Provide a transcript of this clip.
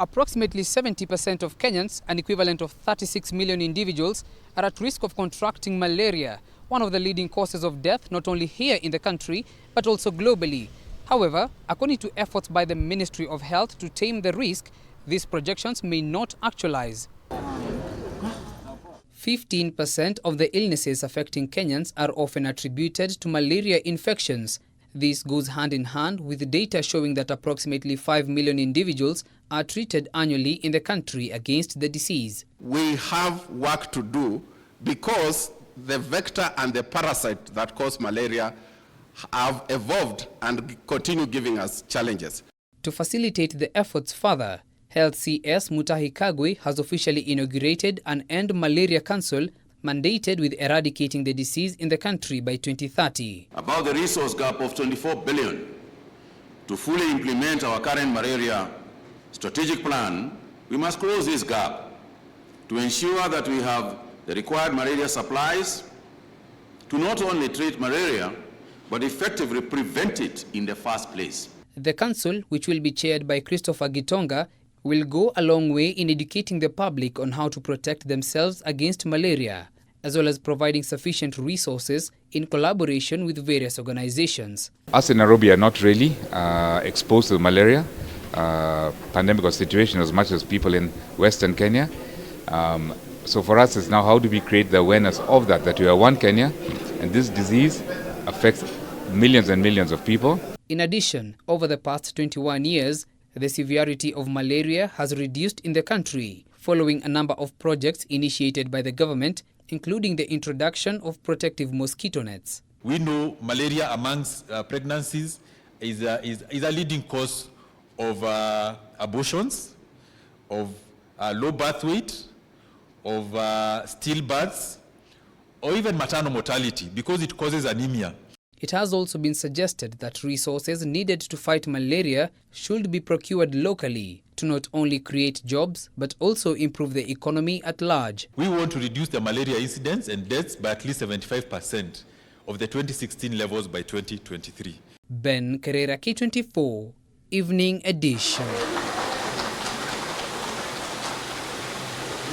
Approximately 70% of Kenyans, an equivalent of 36 million individuals, are at risk of contracting malaria, one of the leading causes of death not only here in the country but also globally. However, according to efforts by the Ministry of Health to tame the risk, these projections may not actualize. 15% of the illnesses affecting Kenyans are often attributed to malaria infections. This goes hand in hand with data showing that approximately 5 million individuals are treated annually in the country against the disease. We have work to do because the vector and the parasite that cause malaria have evolved and continue giving us challenges. To facilitate the efforts further, Health CS Mutahi Kagwe has officially inaugurated an End Malaria Council mandated with eradicating the disease in the country by 2030. About the resource gap of 24 billion to fully implement our current malaria strategic plan, we must close this gap to ensure that we have the required malaria supplies to not only treat malaria, but effectively prevent it in the first place. The council, which will be chaired by Christopher Gitonga, will go a long way in educating the public on how to protect themselves against malaria, as well as providing sufficient resources in collaboration with various organizations. Us in Nairobi are not really exposed to the malaria pandemic or situation as much as people in Western Kenya. So for us, it's now how do we create the awareness of that we are one Kenya, and this disease affects millions and millions of people. In addition, over the past 21 years, the severity of malaria has reduced in the country, following a number of projects initiated by the government, including the introduction of protective mosquito nets. We know malaria amongst pregnancies is a leading cause of abortions, of low birth weight, of stillbirths, or even maternal mortality because it causes anemia. It has also been suggested that resources needed to fight malaria should be procured locally to not only create jobs but also improve the economy at large. We want to reduce the malaria incidence and deaths by at least 75% of the 2016 levels by 2023. Ben Kerera, K24, Evening Edition.